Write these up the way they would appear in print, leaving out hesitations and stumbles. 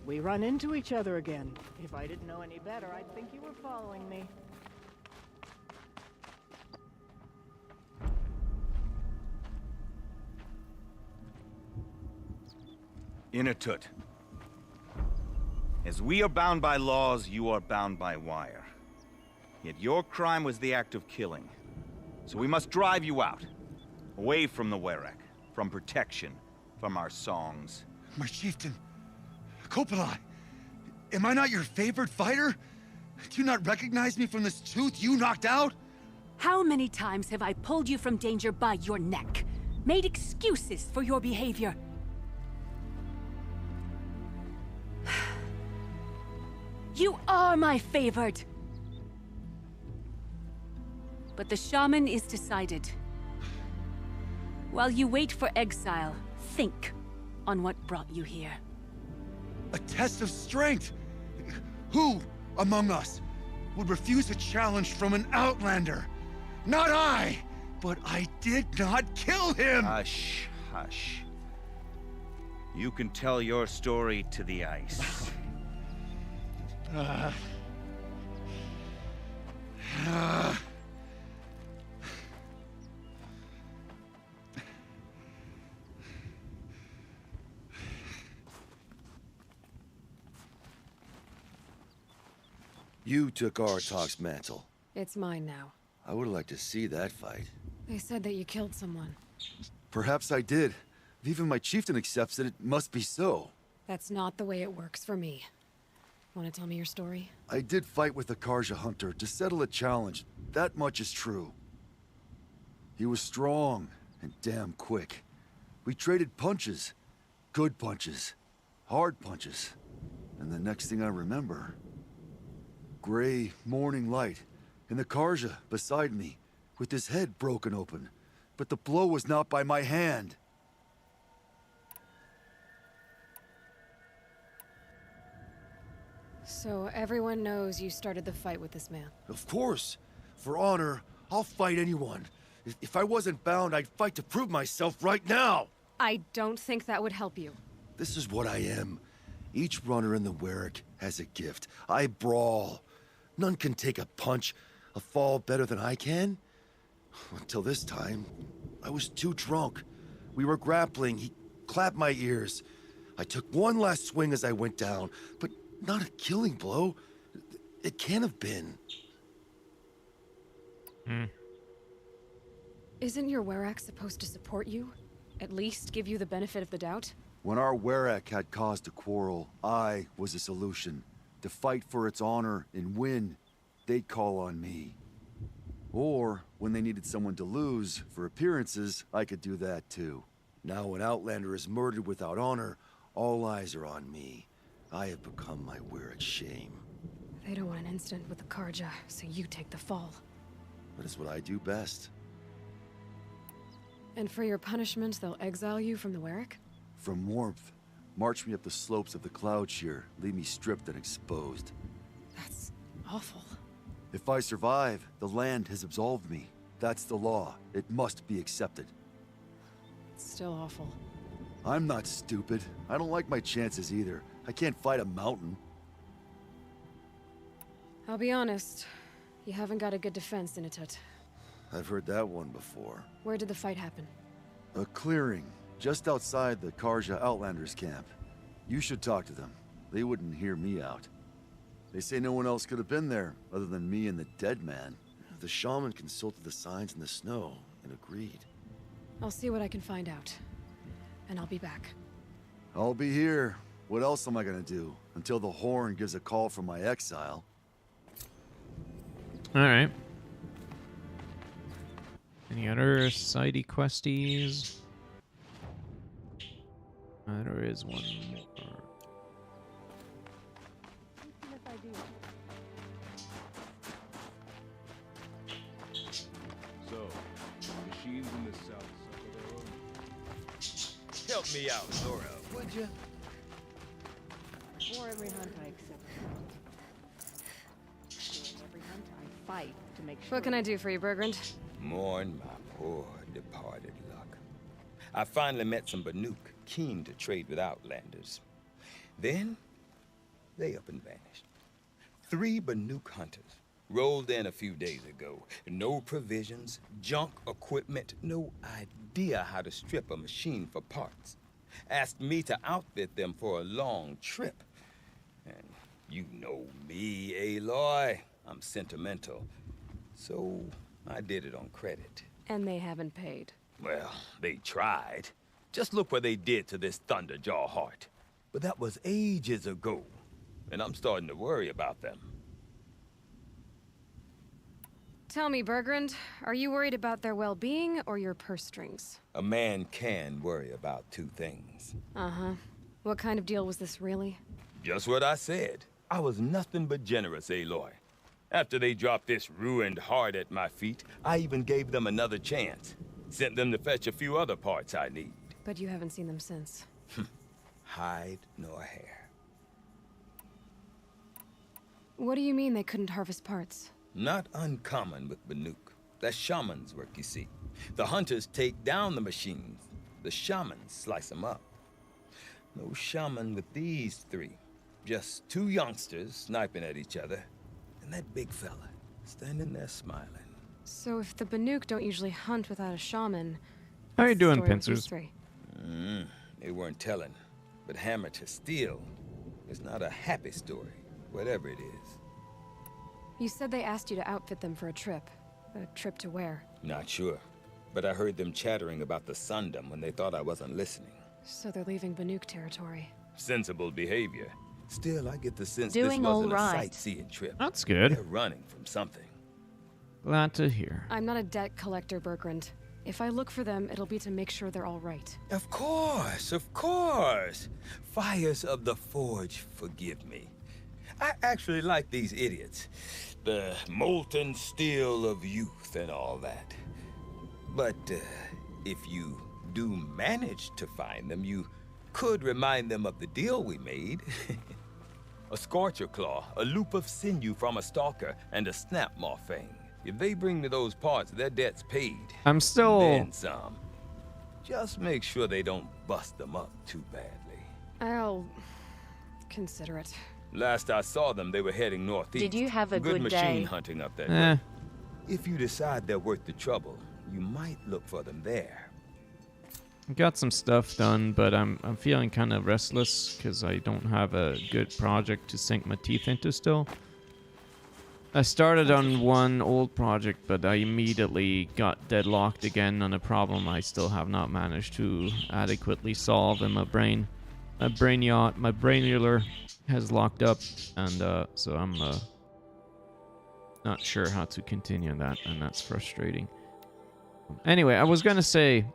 We run into each other again. If I didn't know any better, I'd think you were following me. Inatut. As we are bound by laws, you are bound by wire. Yet your crime was the act of killing. So we must drive you out. Away from the Werak, from protection, from our songs. My chieftain, Kopalai, am I not your favorite fighter? Do you not recognize me from this tooth you knocked out? How many times have I pulled you from danger by your neck? Made excuses for your behavior? You are my favored! But the shaman is decided. While you wait for exile, think on what brought you here. A test of strength! Who among us would refuse a challenge from an outlander? Not I! But I did not kill him! Hush, hush. You can tell your story to the ice. You took Artok's mantle. It's mine now. I would like to see that fight. They said that you killed someone. Perhaps I did. If even my chieftain accepts it, it must be so. That's not the way it works for me. Want to tell me your story? I did fight with the Karja hunter to settle a challenge. That much is true. He was strong and damn quick. We traded punches. Good punches. Hard punches. And the next thing I remember... gray morning light, and the Karja beside me, with his head broken open. But the blow was not by my hand. So everyone knows you started the fight with this man? Of course. For honor, I'll fight anyone. If I wasn't bound, I'd fight to prove myself right now! I don't think that would help you. This is what I am. Each runner in the Werak has a gift. I brawl. None can take a punch, a fall better than I can. Until this time, I was too drunk. We were grappling. He clapped my ears. I took one last swing as I went down, but not a killing blow. It can't have been. Isn't your Werak supposed to support you? At least give you the benefit of the doubt? When our Werak had cause to quarrel, I was a solution. To fight for its honor and win, they'd call on me. Or, when they needed someone to lose for appearances, I could do that too. Now an Outlander is murdered without honor, all eyes are on me. I have become my Werak's shame. They don't want an incident with the Karja, so you take the fall. That is what I do best. And for your punishment, they'll exile you from the Werak? From warmth, march me up the slopes of the Cloud Shear, leave me stripped and exposed. That's awful. If I survive, the land has absolved me. That's the law. It must be accepted. It's still awful. I'm not stupid. I don't like my chances either. I can't fight a mountain. I'll be honest. You haven't got a good defense, Inatut. I've heard that one before. Where did the fight happen? A clearing, just outside the Karja Outlanders camp. You should talk to them. They wouldn't hear me out. They say no one else could have been there, other than me and the dead man. The shaman consulted the signs in the snow and agreed. I'll see what I can find out. And I'll be back. I'll be here. What else am I gonna do? Until the Horn gives a call from my exile. Alright. Any other sidey questies? There is one more. So, machines in the south suffer their own. Help me out, Zora, would you? For every hunt I accept. During every hunt I fight to make sure. What can I do for you, Bergrand? Mourn my poor departed luck. I finally met some Banuk, keen to trade with Outlanders. Then, they up and vanished. 3 Banuk hunters rolled in a few days ago. No provisions, junk equipment, no idea how to strip a machine for parts. Asked me to outfit them for a long trip. And you know me, Aloy. I'm sentimental. So I did it on credit. And they haven't paid. Well, they tried. Just look what they did to this Thunderjaw heart. But that was ages ago. And I'm starting to worry about them. Tell me, Bergrand, are you worried about their well-being or your purse strings? A man can worry about 2 things. Uh-huh. What kind of deal was this, really? Just what I said. I was nothing but generous, Aloy. After they dropped this ruined heart at my feet, I even gave them another chance. Sent them to fetch a few other parts I need. But you haven't seen them since. Hide nor hair. What do you mean they couldn't harvest parts? Not uncommon with Banuk. That's shaman's work, you see. The hunters take down the machines. The shamans slice them up. No shaman with these 3. Just 2 youngsters sniping at each other. And that big fella standing there smiling. So if the Banuk don't usually hunt without a shaman... How you what's the doing, story with these Pincers? 3? They weren't telling. But hammer to steel is not a happy story, whatever it is. You said they asked you to outfit them for a trip. A trip to where? Not sure. But I heard them chattering about the Sundom when they thought I wasn't listening. So they're leaving Banuk territory. Sensible behavior. Still, I get the sense Doing this wasn't all a right. sightseeing trip. That's good. They're running from something. Glad to hear. I'm not a debt collector, Bergrand. If I look for them, it'll be to make sure they're all right. Of course, of course. Fires of the Forge, forgive me. I actually like these idiots. The molten steel of youth and all that. But if you do manage to find them, you could remind them of the deal we made. A Scorcher Claw, a loop of sinew from a stalker, and a Snapmaw Fang. If they bring me those parts, their debt's paid. I'm still... Then some. Just make sure they don't bust them up too badly. I'll... consider it. Last I saw them, they were heading northeast. Did you have a good machine day? hunting up that Eh. way. If you decide they're worth the trouble, you might look for them there. Got some stuff done, but I'm feeling kind of restless because I don't have a good project to sink my teeth into still. I started on one old project, but I immediately got deadlocked again on a problem I still have not managed to adequately solve in my brain. My brainular has locked up, and so I'm not sure how to continue that, and that's frustrating. Anyway, I was gonna say,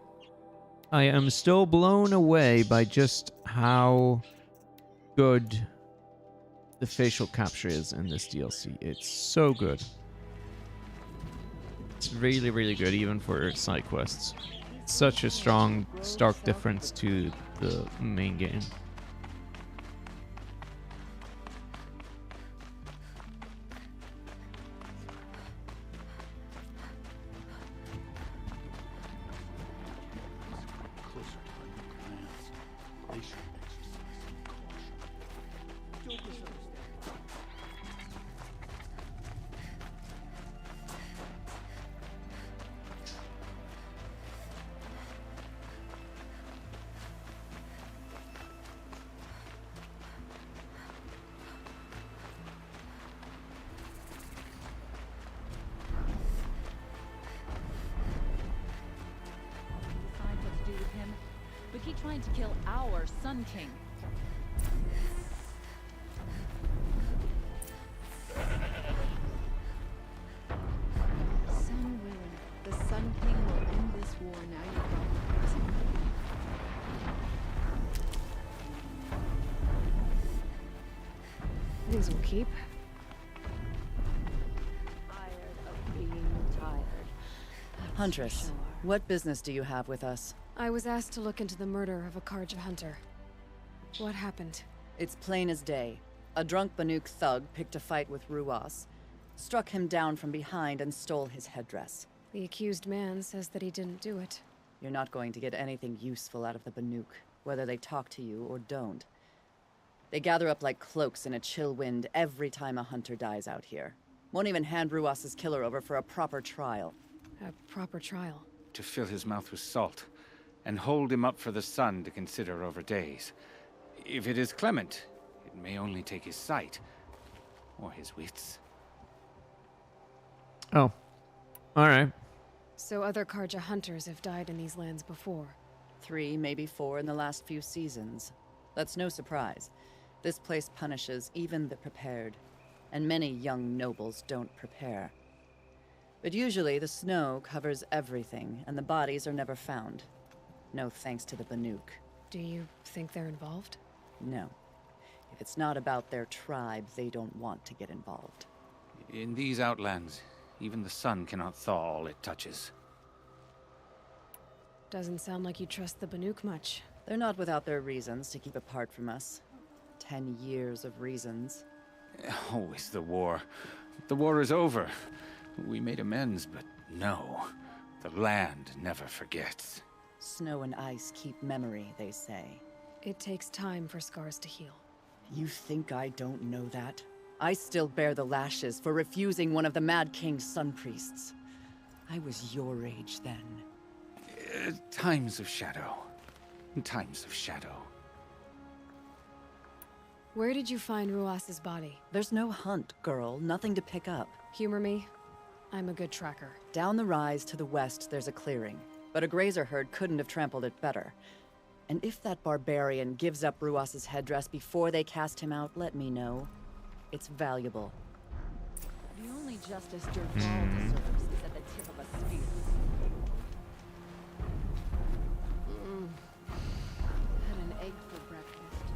I am still blown away by just how good the facial capture is in this DLC. It's so good. It's really, really good, even for side quests. Such a strong, stark difference to the main game. Decide what to do with him, but he tried to kill our Sun King. Sun willing, the Sun King will end this war. Now you've got the person. These will keep. Tired of being tired. Huntress, what business do you have with us? I was asked to look into the murder of a Karja hunter. What happened? It's plain as day. A drunk Banuk thug picked a fight with Ruas, struck him down from behind and stole his headdress. The accused man says that he didn't do it. You're not going to get anything useful out of the Banuk, whether they talk to you or don't. They gather up like cloaks in a chill wind every time a hunter dies out here. Won't even hand Ruas's killer over for a proper trial. A proper trial. To fill his mouth with salt, and hold him up for the sun to consider over days. If it is clement, it may only take his sight, or his wits. Oh. Alright. So other Karja hunters have died in these lands before. 3, maybe 4 in the last few seasons. That's no surprise. This place punishes even the prepared, and many young nobles don't prepare. But usually the snow covers everything, and the bodies are never found. No thanks to the Banuk. Do you think they're involved? No. If it's not about their tribe, they don't want to get involved. In these outlands, even the sun cannot thaw all it touches. Doesn't sound like you trust the Banuk much. They're not without their reasons to keep apart from us. 10 years of reasons. Always the war. The war is over. We made amends, but no. The land never forgets. Snow and ice keep memory, they say. It takes time for scars to heal. You think I don't know that? I still bear the lashes for refusing one of the Mad King's sun priests. I was your age then. Times of shadow. Times of shadow. Where did you find Ruas's body? There's no hunt, girl. Nothing to pick up. Humor me. I'm a good tracker. Down the rise to the west, there's a clearing. But a grazer herd couldn't have trampled it better. And if that barbarian gives up Ruas's headdress before they cast him out, let me know. It's valuable. The only justice Dervahl deserves is at the tip of a spear. Had an egg for breakfast.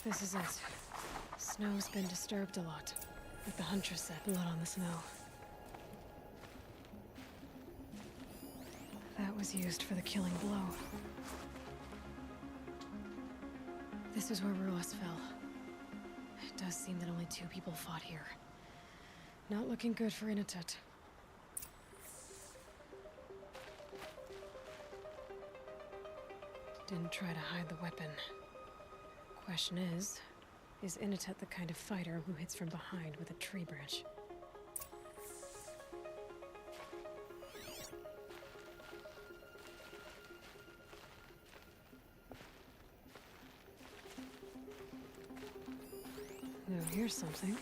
This is it. Snow's been disturbed a lot. Like the Huntress said, blood on the snow. That was used for the killing blow. This is where Ruas fell. It does seem that only 2 people fought here. Not looking good for Inatut. Didn't try to hide the weapon. Question is Inatut the kind of fighter who hits from behind with a tree branch? Now here's something.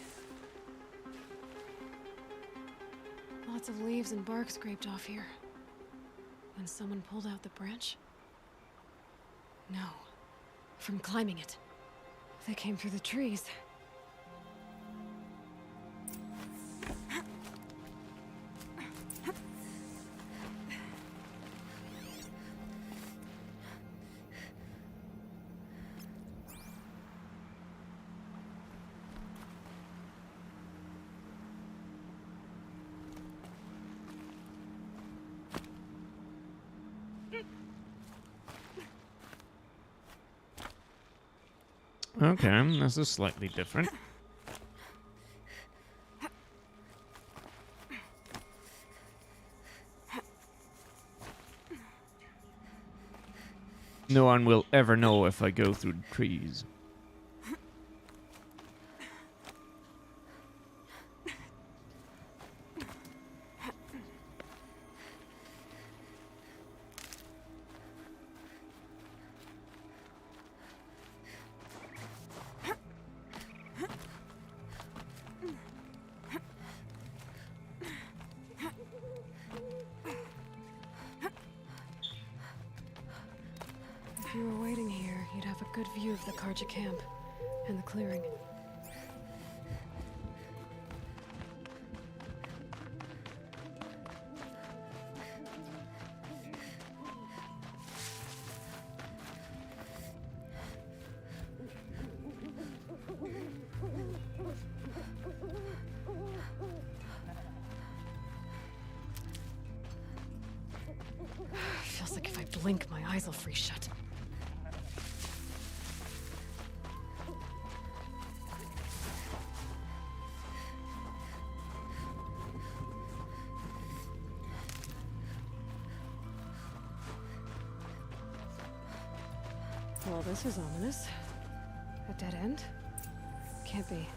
Lots of leaves and bark scraped off here. When someone pulled out the branch? No. From climbing it. They came through the trees. Okay, this is slightly different. No one will ever know if I go through the trees. If you were waiting here, you'd have a good view of the Karja camp and the clearing. Feels like if I blink, my eyes will freeze shut. Well, this is ominous. A dead end? Can't be.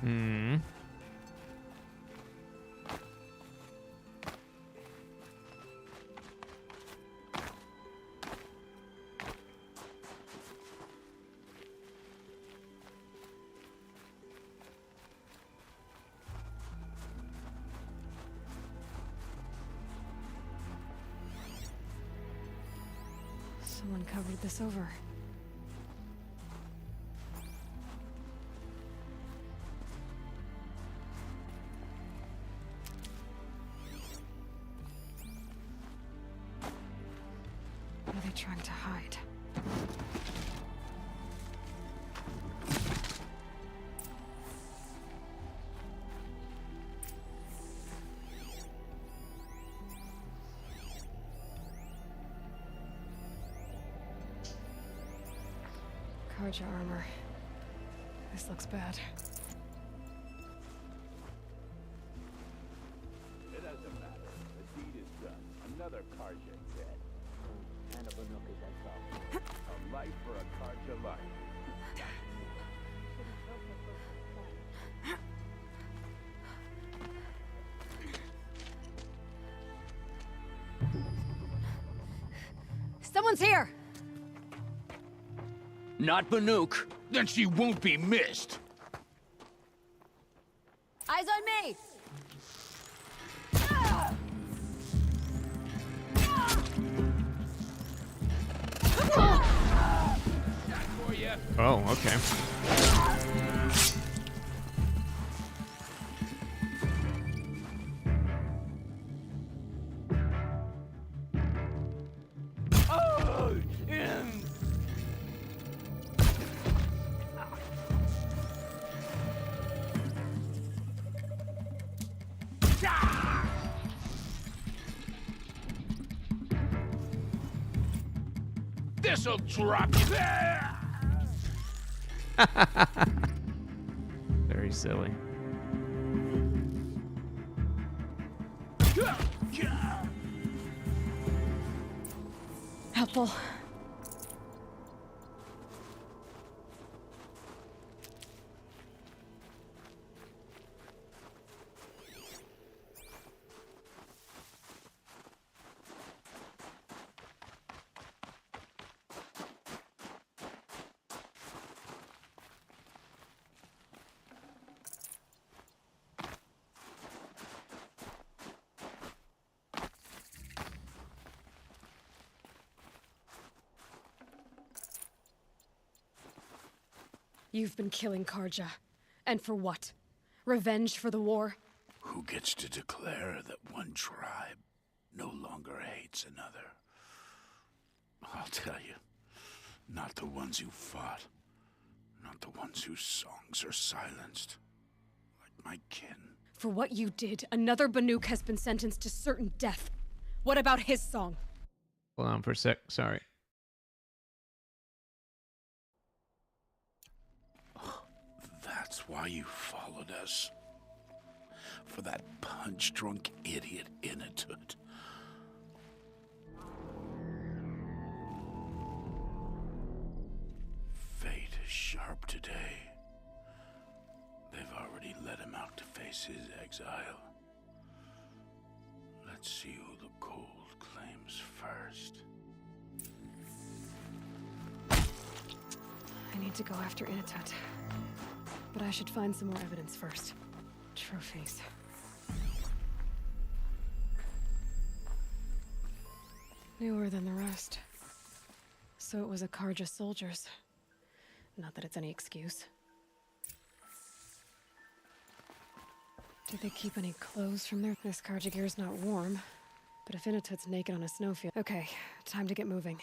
Hmm. Someone covered this over. What are they trying to hide? Karja armor. This looks bad. It doesn't matter. The deed is done. Another Karja dead. And a Banuk is exiled. A life for a Karja life. Someone's here! Not Banuk. Then she won't be missed. Eyes on me! Oh, okay. This'll drop you. Very silly. Helpful. You've been killing Karja. And for what? Revenge for the war? Who gets to declare that one tribe no longer hates another? I'll tell you, not the ones who fought. Not the ones whose songs are silenced. Like my kin. For what you did, another Banuk has been sentenced to certain death. What about his song? Hold on for a sec. Sorry. That's why you followed us. For that punch-drunk idiot Inatut. Fate is sharp today. They've already let him out to face his exile. Let's see who the cold claims first. I need to go after Inatut. But I should find some more evidence first. Trophies. Newer than the rest. So it was a Karja soldiers. Not that it's any excuse. Did they keep any clothes from there? This Karja gear's not warm. But if Inatut's naked on a snowfield... Okay, time to get moving.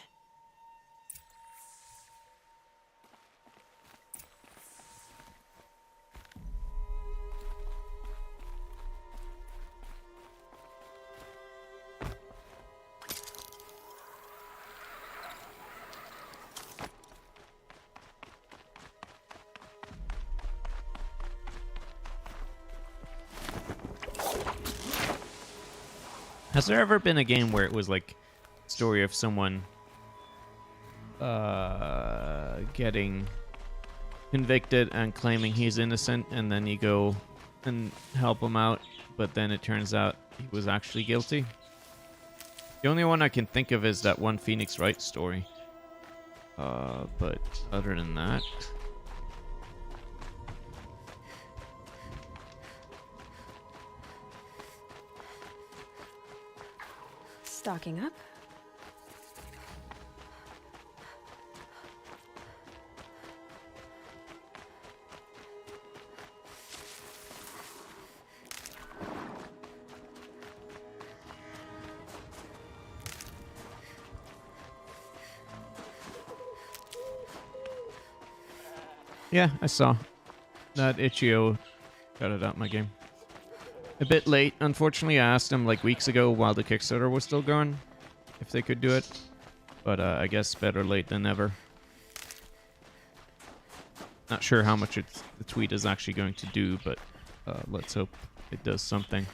Has there ever been a game where it was like story of someone getting convicted and claiming he's innocent, and then you go and help him out, but then it turns out he was actually guilty? The only one I can think of is that one Phoenix Wright story. But other than that... Stocking up. Yeah, I saw that Itch.io got it out my game. A bit late, unfortunately. I asked them like weeks ago while the Kickstarter was still going if they could do it, but I guess better late than never. Not sure how much the tweet is actually going to do, but let's hope it does something.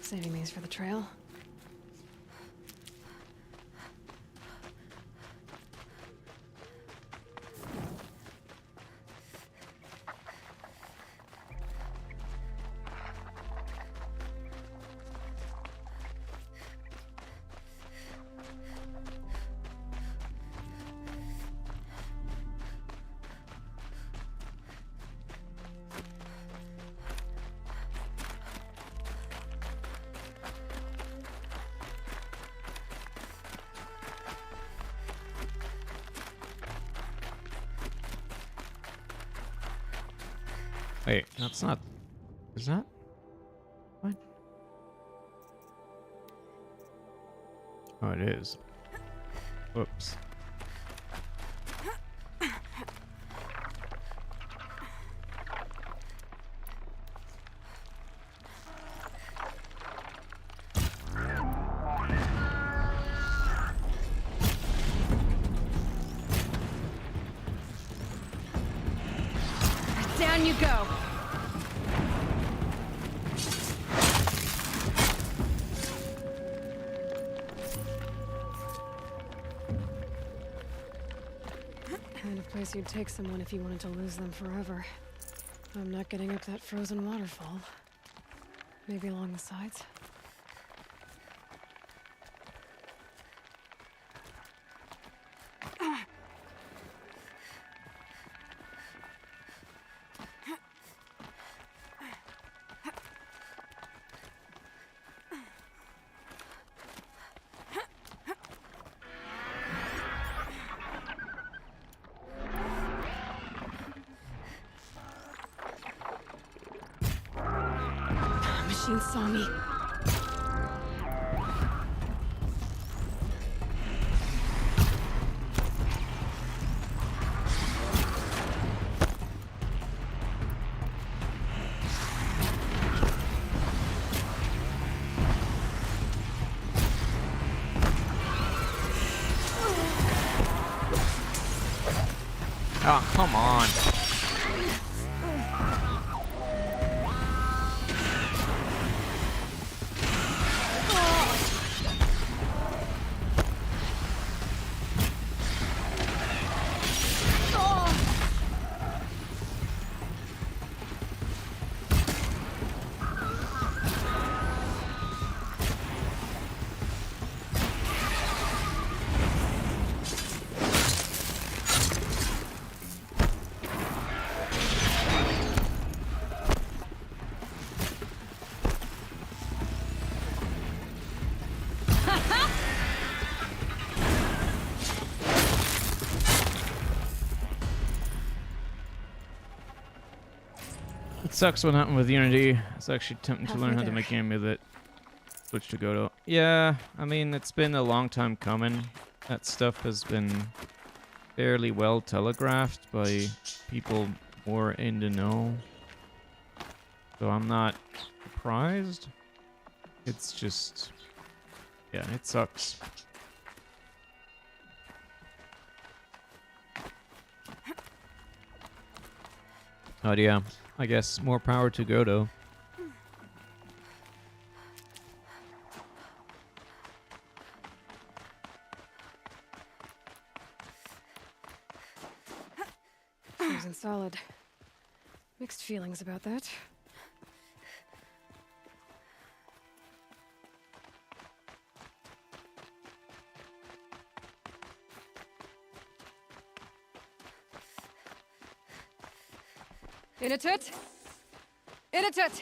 Saving these for the trail. Wait, that's not... Is that? What? Oh, it is. Whoops. Down you go. Kind of place you'd take someone if you wanted to lose them forever. I'm not getting up that frozen waterfall. Maybe along the sides? Machine saw me. Oh, come on. It sucks what happened with Unity. It's actually tempting to learn how to make a game with it. Switch to Godot. Yeah, I mean, it's been a long time coming. That stuff has been fairly well telegraphed by people more in the know. So I'm not surprised. It's just... yeah, it sucks. But yeah, I guess more power to Godo. Frozen solid. Mixed feelings about that. Inatut! Inatut!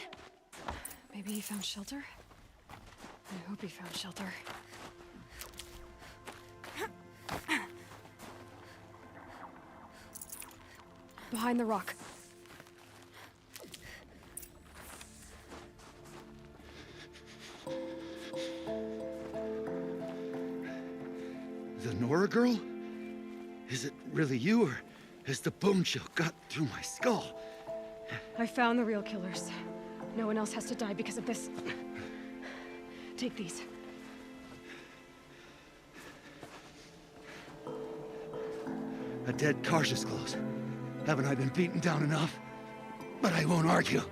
Maybe he found shelter? I hope he found shelter. Behind the rock. The Nora girl? Is it really you, or has the bone chill got through my skull? I found the real killers. No one else has to die because of this. Take these. A dead Karja's close. Haven't I been beaten down enough? But I won't argue.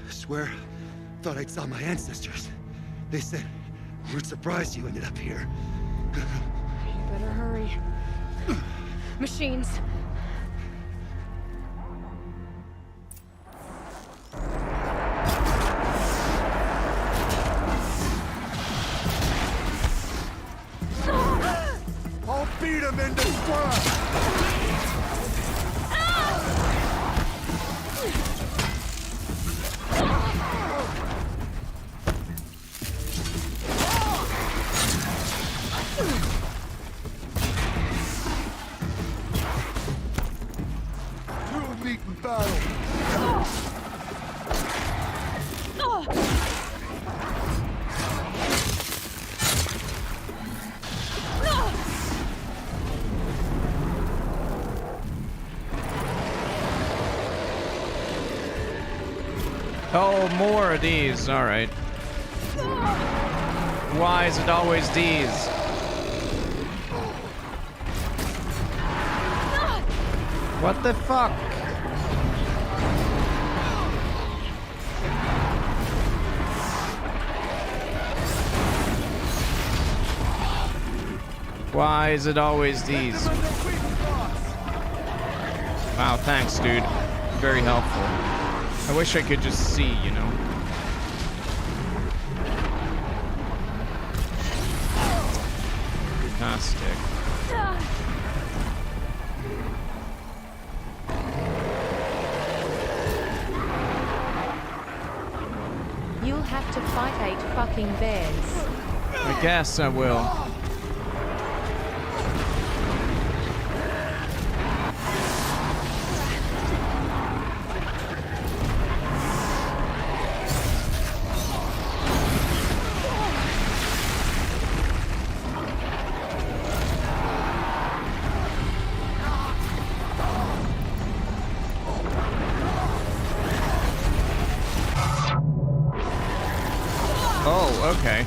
I swear, thought I'd saw my ancestors. They said, we're surprised you ended up here. You better hurry. Machines. I'll beat him into scrap! Oh, more of these. All right. Why is it always these? What the fuck? Why is it always these? Wow, thanks, dude. Very helpful. I wish I could just see, you know. Fantastic. You'll have to fight 8 fucking bears. I guess I will. Oh, okay.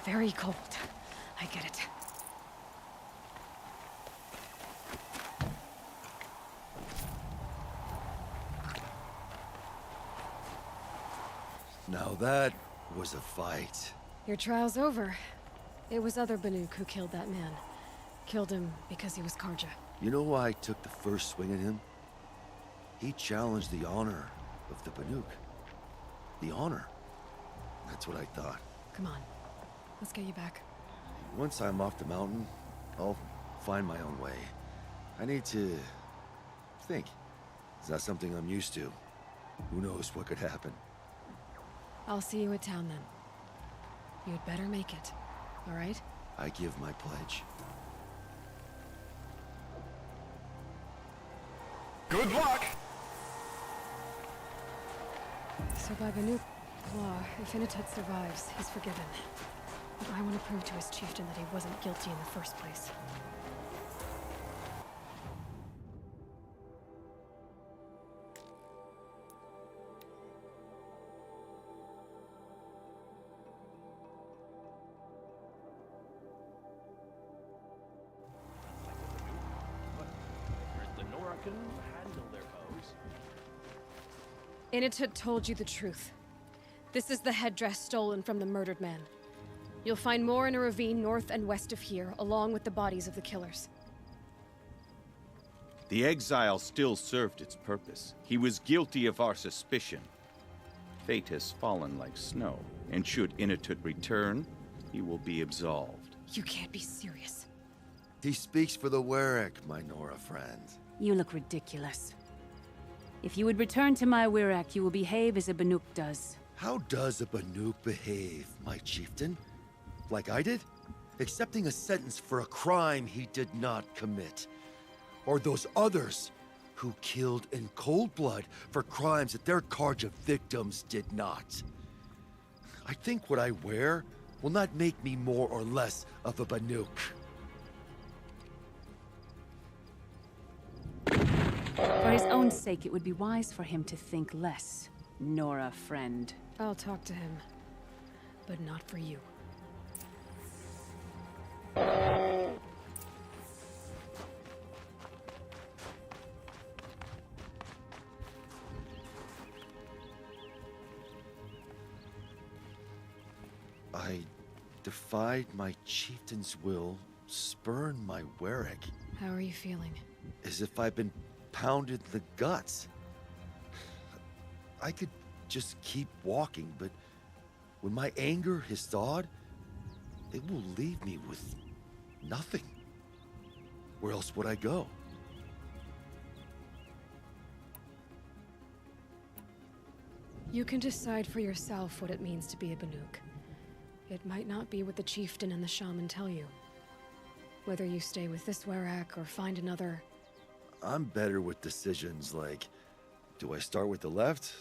Very cold. I get it. Now that was a fight. Your trial's over. It was other Banuk who killed that man. Killed him because he was Karja. You know why I took the first swing at him? He challenged the honor of the Banuk. The honor. That's what I thought. Come on. Let's get you back. Once I'm off the mountain, I'll find my own way. I need to think. It's not something I'm used to. Who knows what could happen? I'll see you at town then. You'd better make it. All right? I give my pledge. Good luck! So by Banuk law, if Inatut survives, he's forgiven. But I want to prove to his chieftain that he wasn't guilty in the first place. The Nora can handle their foes. Inatut told you the truth. This is the headdress stolen from the murdered man. You'll find more in a ravine north and west of here, along with the bodies of the killers. The exile still served its purpose. He was guilty of our suspicion. Fate has fallen like snow, and should Inatut return, he will be absolved. You can't be serious. He speaks for the Warwick, my Nora friend. You look ridiculous. If you would return to my Wirak, you will behave as a Banuk does. How does a Banuk behave, my chieftain? Like I did? Accepting a sentence for a crime he did not commit. Or those others who killed in cold blood for crimes that their Karja victims did not. I think what I wear will not make me more or less of a Banuk. For his own sake, it would be wise for him to think less. Nora, friend. I'll talk to him. But not for you. I defied my chieftain's will, spurned my Warwick. How are you feeling? As if I've been pounded in the guts. I could just keep walking, but when my anger has thawed, it will leave me with nothing. Where else would I go? You can decide for yourself what it means to be a Banuk. It might not be what the chieftain and the shaman tell you. Whether you stay with this Warwick or find another... I'm better with decisions like, do I start with the left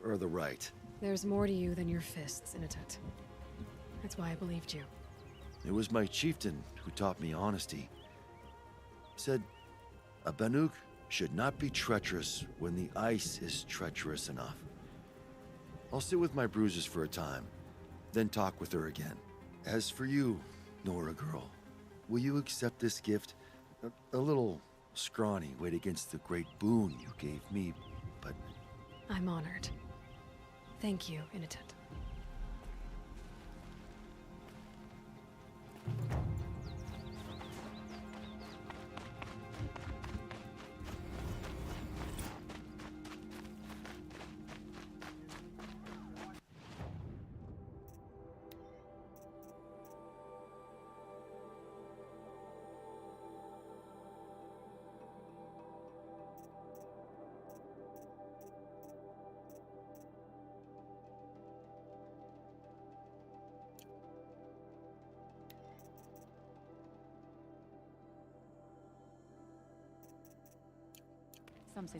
or the right? There's more to you than your fists, Inatut. That's why I believed you. It was my chieftain who taught me honesty. Said, a Banuk should not be treacherous when the ice is treacherous enough. I'll sit with my bruises for a time, then talk with her again. As for you, Nora girl, will you accept this gift? A little scrawny weighed against the great boon you gave me, but... I'm honored. Thank you, Inatut. Some say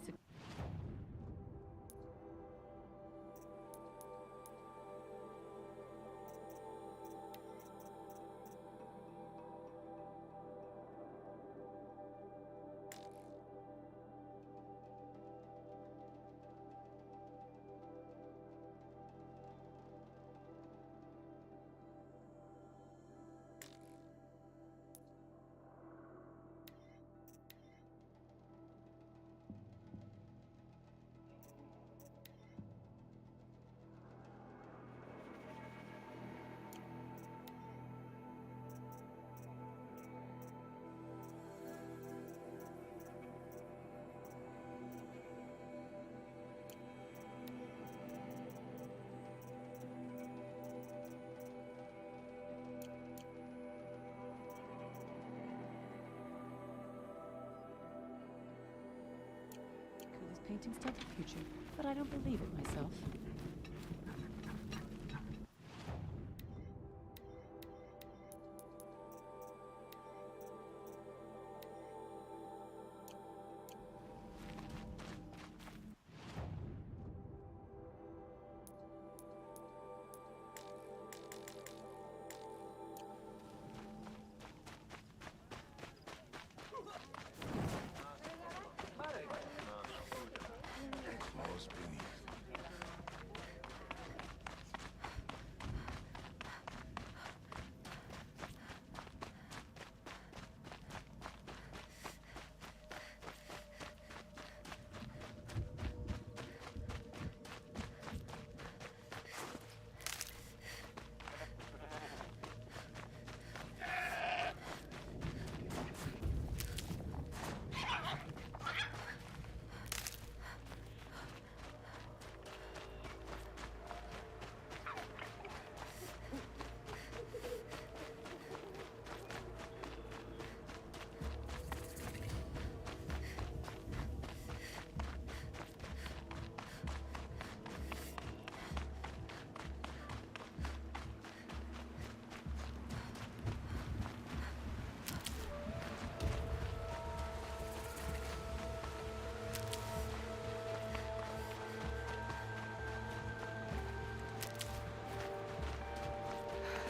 paintings tell the future, but I don't believe it myself.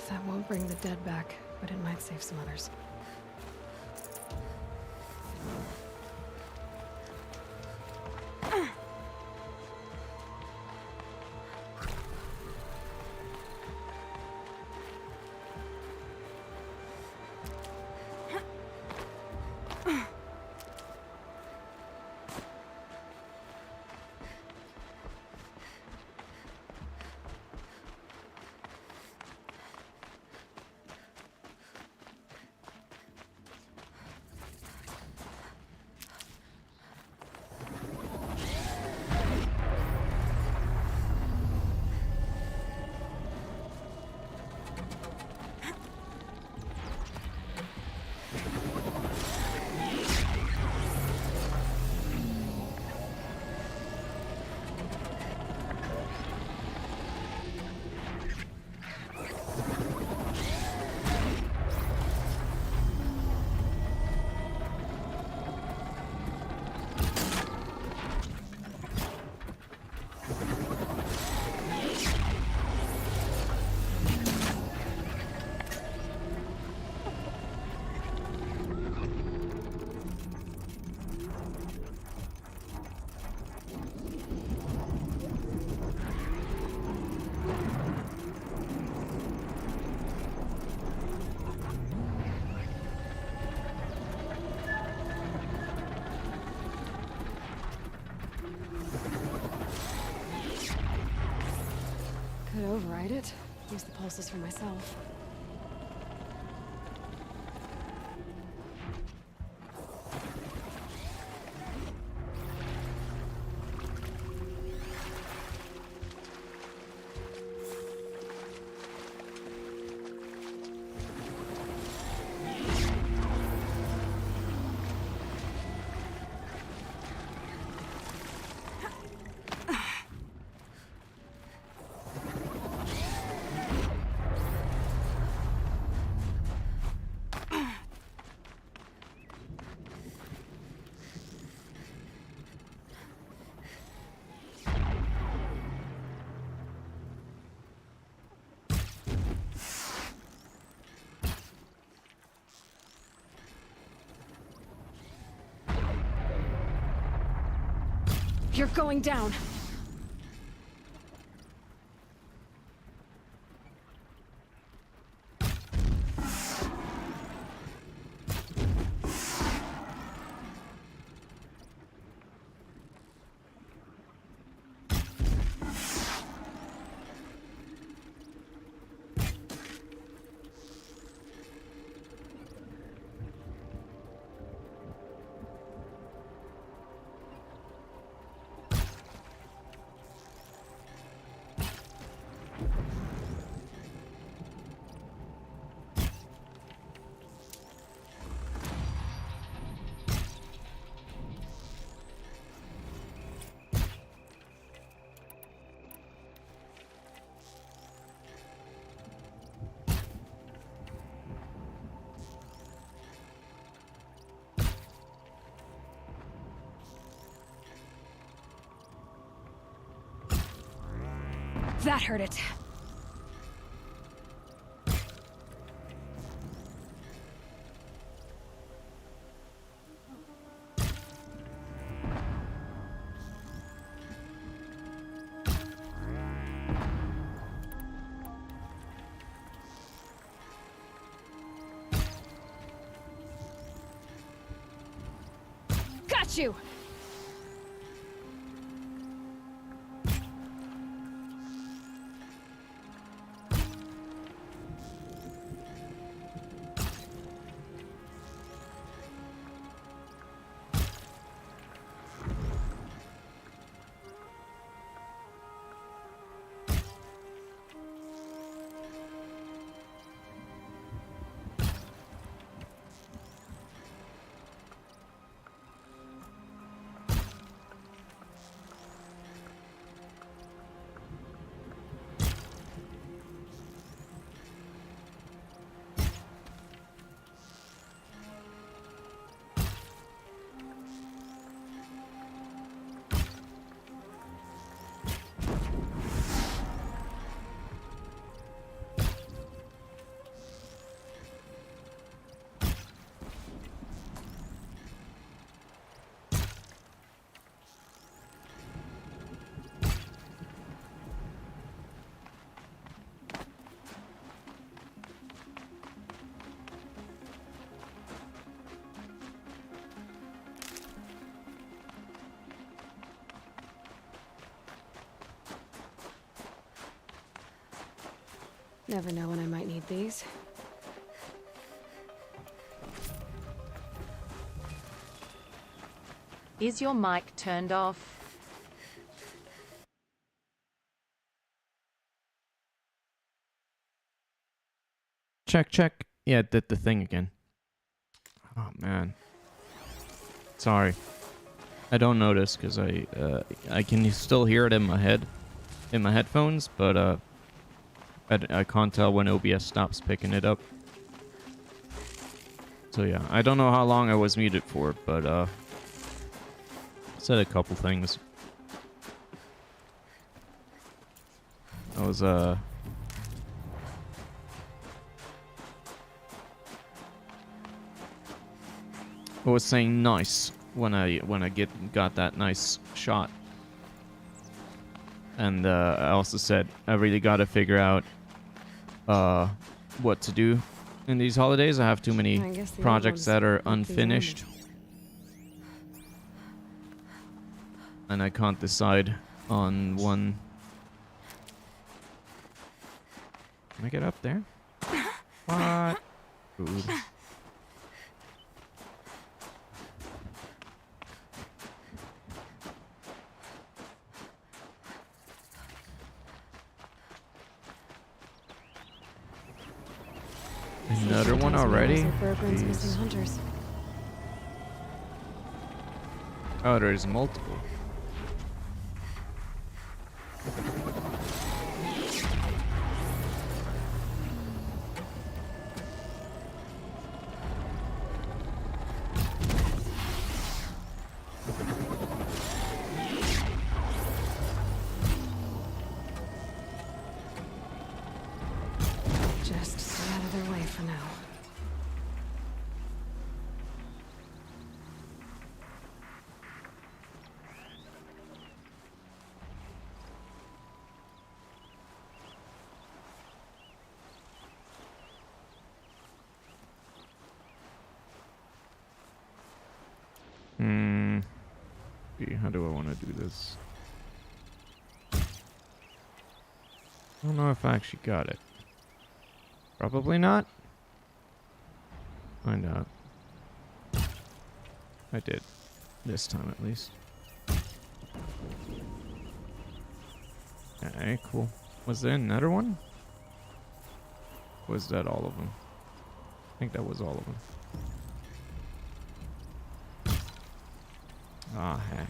That won't bring the dead back, but it might save some others. Could override it. Use the pulses for myself. You're going down. That hurt it. Got you! Never know when I might need these. Is your mic turned off? Check, check. Yeah, it did the thing again. Oh, man. Sorry. I don't notice because I can still hear it in my head, in my headphones, but I can't tell when OBS stops picking it up. So yeah, I don't know how long I was muted for, but said a couple things. I was I was saying nice when I got that nice shot. And I also said I really got to figure out what to do in these holidays. I have too many projects that are unfinished. And I can't decide on one. Can I get up there? What? Food. Another one already? Hunters. Oh, there's multiple. Just stay out of their way for now. How do I want to do this? I don't know if I actually got it. Probably not. Find out. I did. This time at least. Okay, cool. Was there another one? Was that all of them? I think that was all of them. Ah, heck.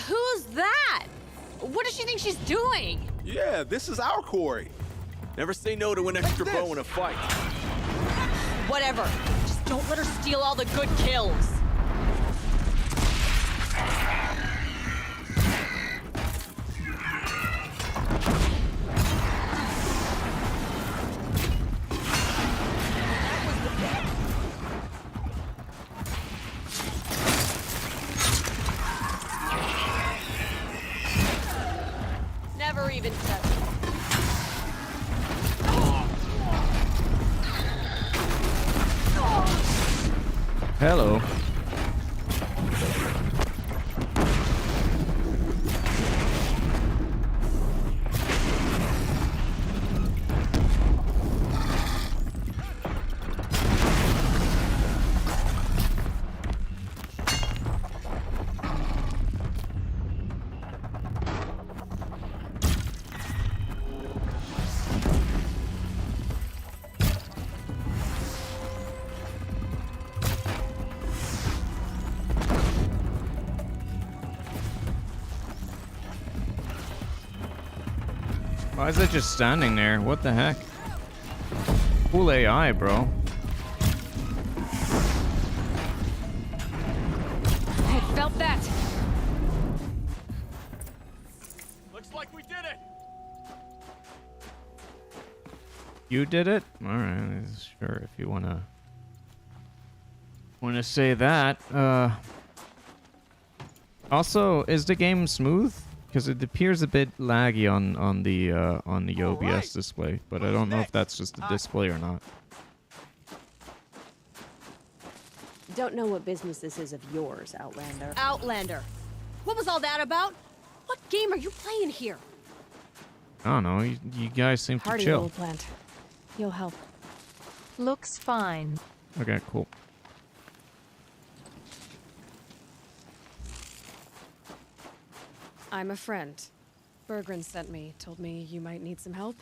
Who's that? What does she think she's doing? Yeah, this is our quarry. Never say no to an extra bow in a fight. Whatever. Just don't let her steal all the good kills. even touch. Hello. Why is it just standing there? What the heck? Cool AI, bro. I felt that. Looks like we did it. You did it? Alright, sure, if you wanna say that. Also, is the game smooth? Because it appears a bit laggy on the OBS display, but I don't know if that's just the display or not. Don't know what business this is of yours, Outlander. Outlander. What was all that about? What game are you playing here? I don't know. You guys seem to Hardy chill. old plant. You'll help. Looks fine. Okay, cool. I'm a friend. Bergren sent me, told me you might need some help.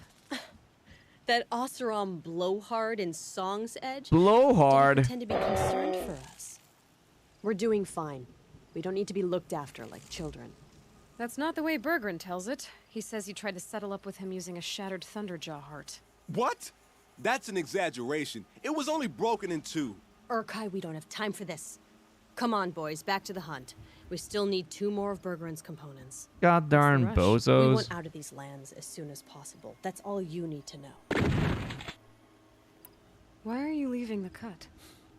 That Oseram blowhard in Song's Edge? Blowhard? Didn't tend to be concerned for us. We're doing fine. We don't need to be looked after like children. That's not the way Bergren tells it. He says you tried to settle up with him using a shattered Thunderjaw heart. What? That's an exaggeration. It was only broken in two. Urkai, we don't have time for this. Come on, boys, back to the hunt. We still need 2 more of Bergren's components. God darn We bozos. want out of these lands as soon as possible. That's all you need to know. Why are you leaving the cut?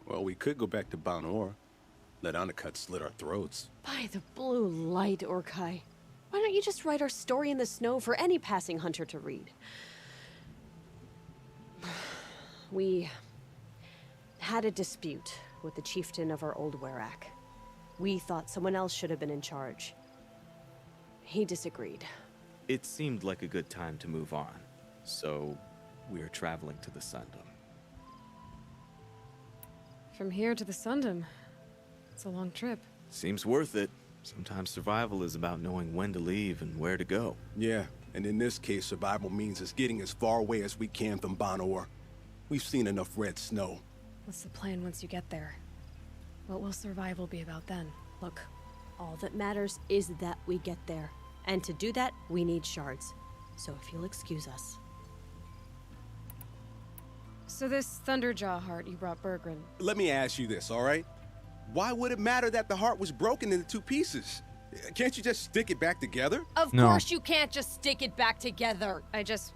Well, we could go back to Banor. Let Undercut slit our throats. By the blue light, Urkai. Why don't you just write our story in the snow for any passing hunter to read? We had a dispute with the chieftain of our old Werak. We thought someone else should have been in charge. He disagreed. It seemed like a good time to move on, so we're traveling to the Sundom. From here to the Sundom. It's a long trip. Seems worth it. Sometimes survival is about knowing when to leave and where to go. Yeah, and in this case, survival means us getting as far away as we can from Banor. We've seen enough red snow. What's the plan once you get there? What will survival be about then? Look, all that matters is that we get there. And to do that, we need shards. So if you'll excuse us. So this Thunderjaw heart you brought Bergren. Let me ask you this, all right? Why would it matter that the heart was broken into 2 pieces? Can't you just stick it back together? Of course you can't just stick it back together. I just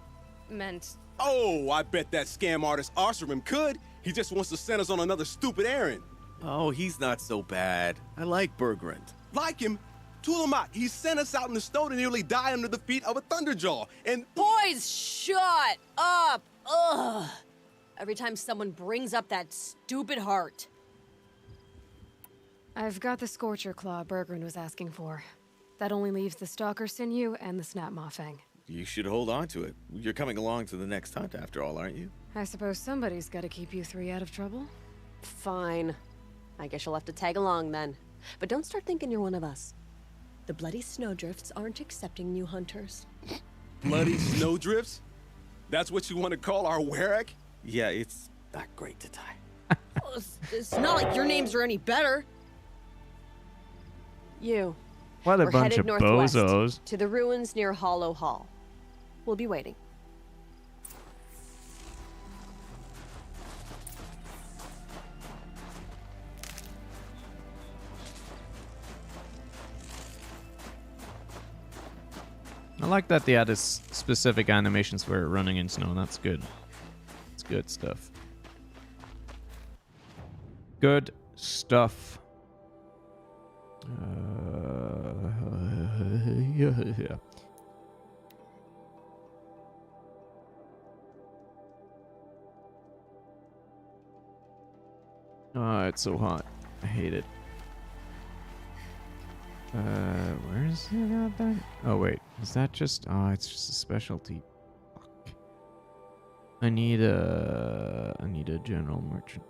meant... Oh, I bet that scam artist Oseram could. He just wants to send us on another stupid errand. Oh, he's not so bad. I like Bergrand. Like him? Tulamak, he sent us out in the snow to nearly die under the feet of a Thunderjaw, and... Boys, shut up! Ugh! Every time someone brings up that stupid heart. I've got the Scorcher Claw Bergren was asking for. That only leaves the Stalker Sinew and the Snap Maw Fang. You should hold on to it. You're coming along to the next hunt after all, aren't you? I suppose somebody's got to keep you 3 out of trouble. Fine. I guess you'll have to tag along then. But don't start thinking you're one of us. The Bloody Snowdrifts aren't accepting new hunters. Bloody Snowdrifts? That's what you want to call our Werak? Yeah, it's not great to tie. It's not like your names are any better. You. What a We're bunch headed of northwest bozos. to the ruins near Hollow Hall. We'll be waiting. I like that they had this specific animations for running in snow. That's good. It's good stuff. Good stuff. Yeah. Oh, it's so hot. I hate it. Where is it at then? Oh wait, is that just? Oh, it's just a specialty. Fuck. I need a general merchant.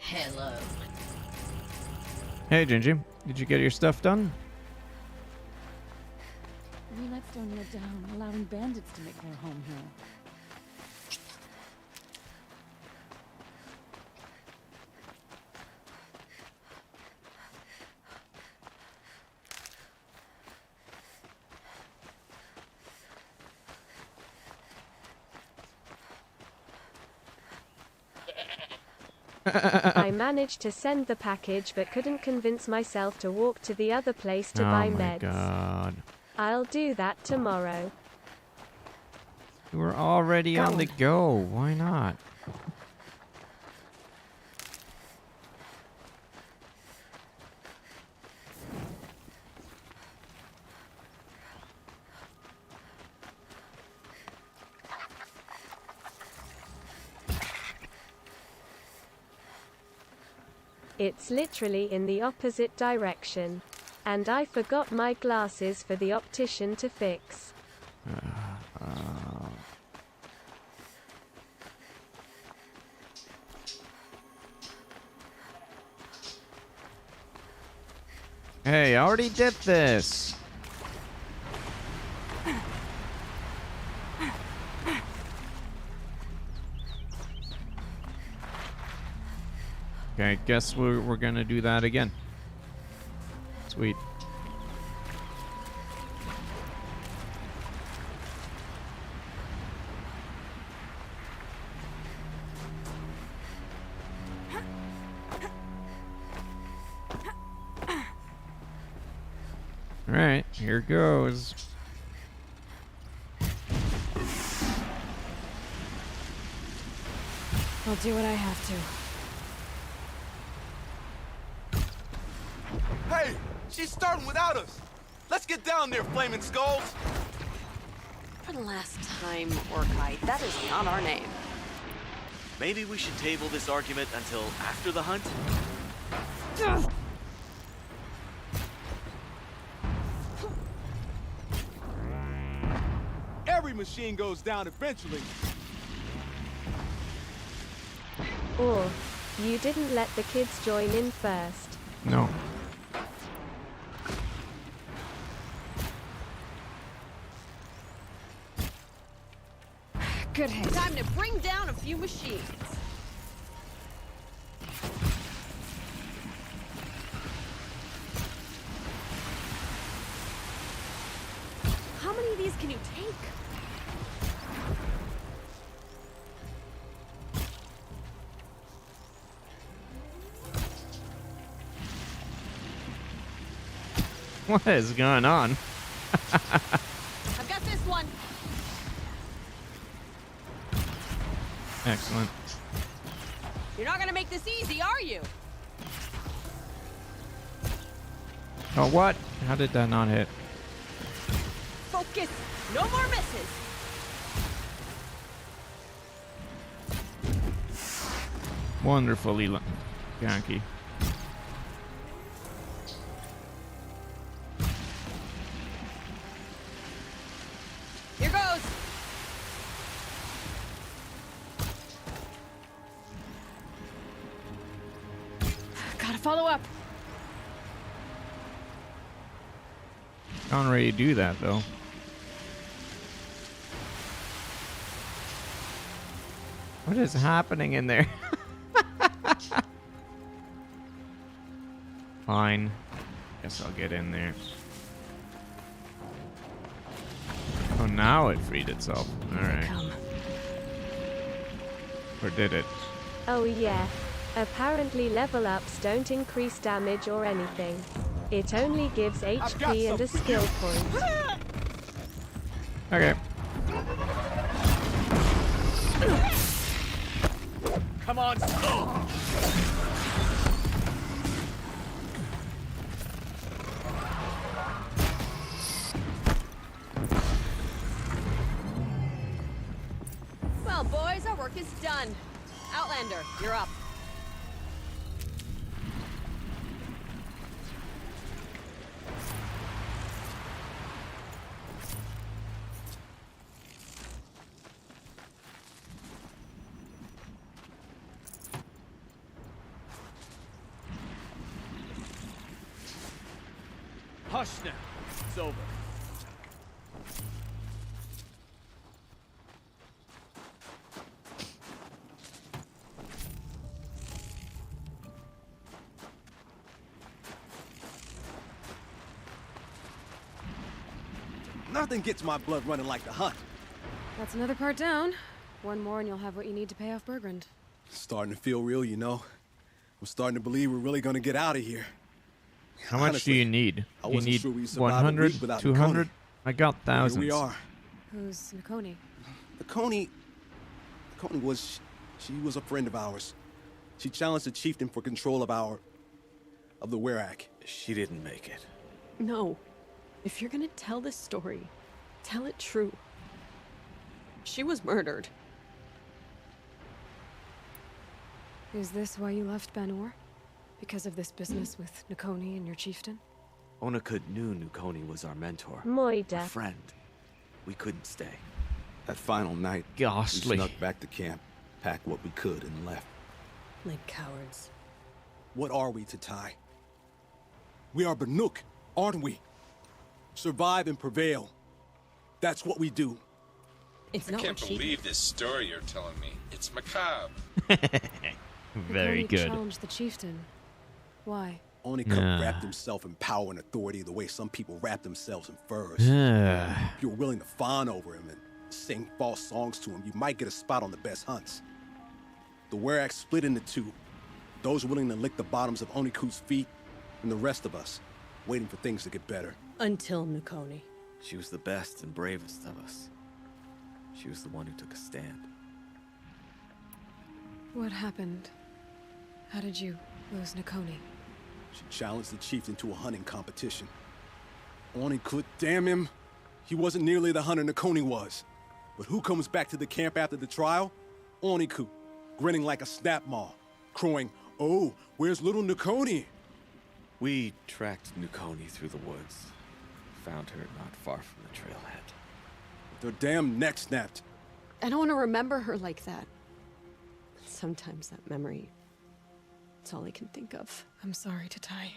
Hello. Hey, Gingy, did you get your stuff done? We let Stonehill down, allowing bandits to make their home here. I managed to send the package but couldn't convince myself to walk to the other place to buy meds. Oh my god. I'll do that tomorrow. You were already on the go. Why not? It's literally in the opposite direction. And I forgot my glasses for the optician to fix. Hey, I already did this. Okay, guess we're gonna do that again. Sweet. Alright, here goes. I'll do what I have to. Hey, she's starting without us. Let's get down there, Flaming Skulls. For the last time, Orkite, that is not our name. Maybe we should table this argument until after the hunt? Every machine goes down eventually. Or, you didn't let the kids join in first. No. Good hit. Time to bring down a few machines. How many of these can you take? What is going on? I've got this one. Excellent. You're not gonna make this easy, are you? Oh, what? How did that not hit? Focus. No more misses. Wonderfully Yankee. Here goes. Gotta follow up. Can't really do that though. What is happening in there? Fine. Guess I'll get in there. Oh, now it freed itself. Alright. Or did it? Oh yeah. Apparently level ups don't increase damage or anything. It only gives HP and a skill point. Okay. Come on. Well, boys, our work is done. Outlander, you're up. Hush now. It's over. Nothing gets my blood running like the hunt. That's another part down. One more and you'll have what you need to pay off Bergrund. Starting to feel real, you know. I'm starting to believe we're really gonna get out of here. How much Honestly, do you need? I You wasn't need sure we'd survive a 100, week without 200? Nakoni. I got thousands. Here we are. Who's Nakoni? Nakoni was... She was a friend of ours. She challenged the chieftain for control of the Werak. She didn't make it. No. If you're gonna tell this story, tell it true. She was murdered. Is this why you left Banor? Because of this business with Nakoni and your chieftain? Onakut knew Nakoni was our mentor. Moida. A friend. We couldn't stay. That final night, Ghastly. we snuck back to camp, packed what we could, and left. Like cowards. What are we to Tai? We are Banuk, aren't we? Survive and prevail. That's what we do. It's I not can't what she believe this story you're telling me. It's macabre. Very Nakoni good. challenged the chieftain. Why? Onakut wrapped himself in power and authority the way some people wrap themselves in furs. Ah. If you're willing to fawn over him and sing false songs to him, you might get a spot on the best hunts. The Werak split into two. Those willing to lick the bottoms of Onikut's feet, and the rest of us, waiting for things to get better. Until Nakoni. She was the best and bravest of us. She was the one who took a stand. What happened? How did you lose Nakoni? She challenged the chieftain to a hunting competition. Onikut, damn him, he wasn't nearly the hunter Nakoni was. But who comes back to the camp after the trial? Onikut, grinning like a snap maw, crowing, "Oh, where's little Nakoni?" We tracked Nakoni through the woods. Found her not far from the trailhead. Their damn neck snapped. I don't want to remember her like that. Sometimes that memory, it's all I can think of. I'm sorry to Tai.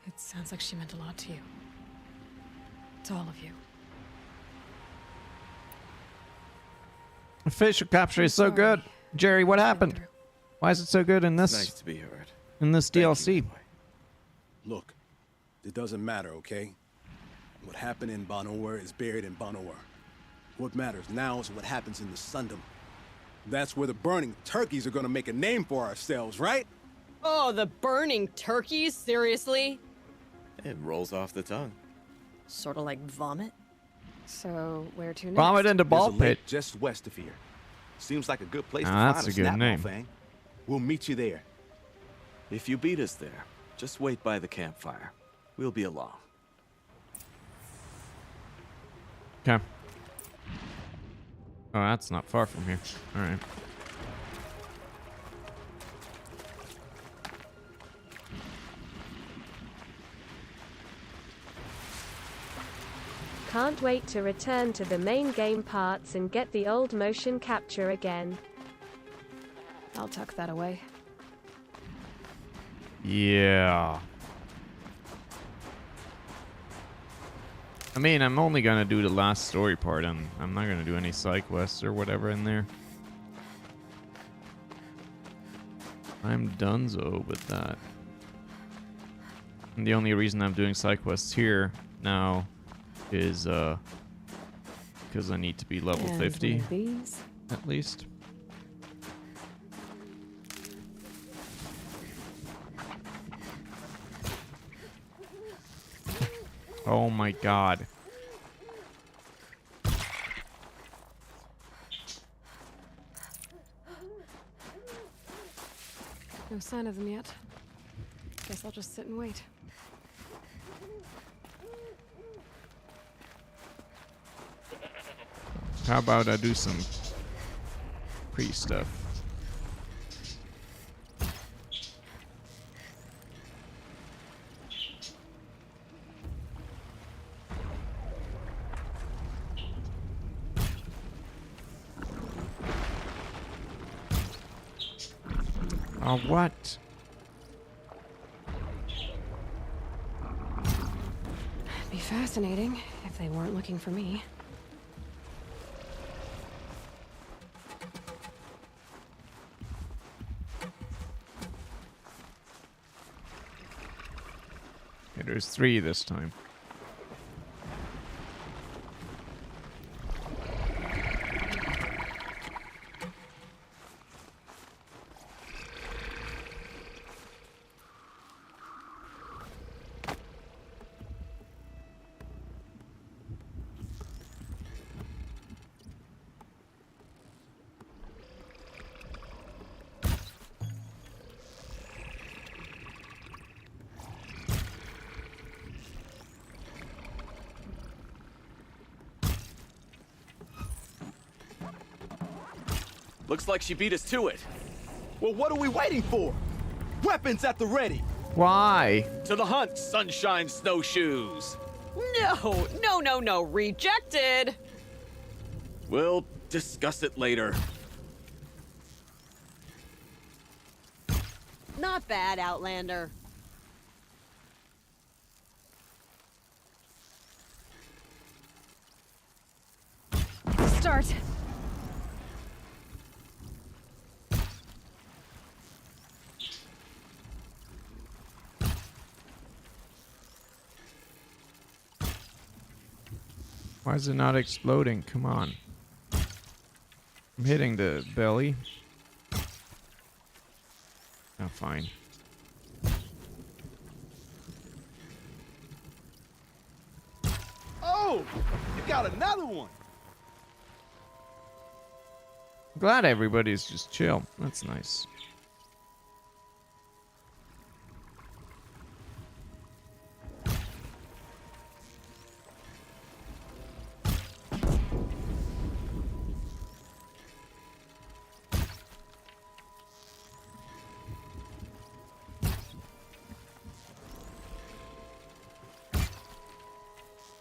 It sounds like she meant a lot to you. To all of you. Facial capture is so good. Jerry, what happened? Why is it so good in this? Nice to be heard. In this DLC? Look, it doesn't matter, okay? What happened in Banor is buried in Banor. What matters now is what happens in the Sundom. That's where the burning turkeys are gonna make a name for ourselves, right? Oh, the burning turkeys? Seriously? It rolls off the tongue. Sort of like vomit? So, where to next? Vomit into ball There's a lake pit. just west of here. Seems like a good place to That's find a a good snap name. Fang. We'll meet you there. If you beat us there, just wait by the campfire. We'll be along. Okay. Oh, that's not far from here. All right. Can't wait to return to the main game parts and get the old motion capture again. I'll tuck that away. Yeah. I mean, I'm only gonna do the last story part. I'm not gonna do any side quests or whatever in there. I'm donezo with that. And the only reason I'm doing side quests here now is because I need to be level 50 at least. Oh my god. No sign of them yet. Guess I'll just sit and wait. How about I do some stuff? Oh, what? Be fascinating if they weren't looking for me. Okay, there's 3 this time. Looks like she beat us to it. Well, what are we waiting for? Weapons at the ready. Why? To the hunt, Sunshine Snowshoes. No, rejected. We'll discuss it later. Not bad, Outlander. Start. Why is it not exploding? Come on. I'm hitting the belly. Oh, fine. Oh, you got another one. I'm glad everybody's just chill. That's nice.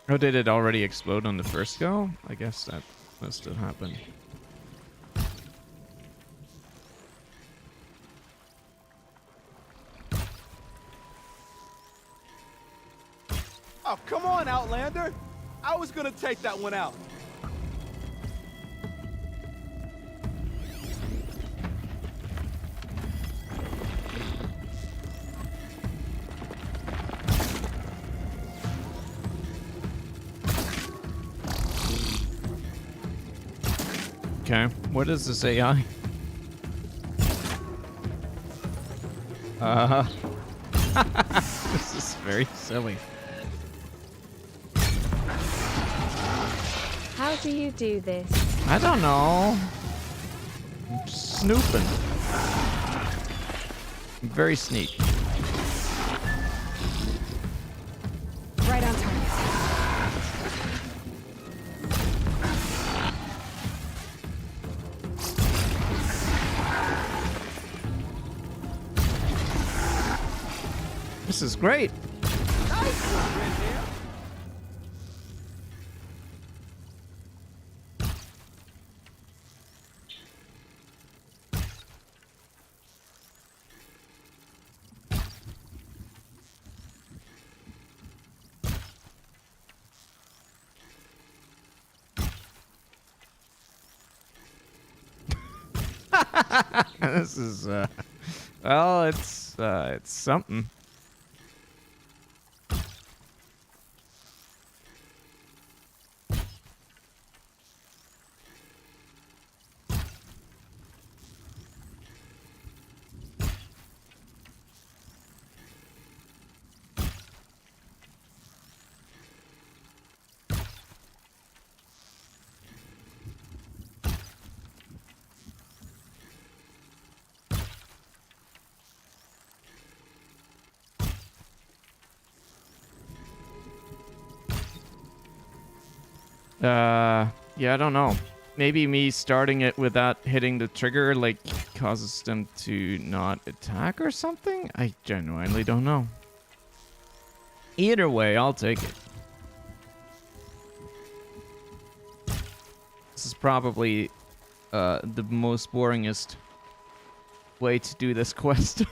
Oh, did it already explode on the first go? I guess that must have happened. Oh, come on, Outlander. I was gonna take that one out. Okay, what is this AI? This is very silly. How do you do this? I don't know. I'm just snooping. I'm very sneaky. Right on target. This is great. This is, well, it's something. Yeah, I don't know. Maybe me starting it without hitting the trigger, like, causes them to not attack or something? I genuinely don't know. Either way, I'll take it. This is probably the most boringest way to do this quest.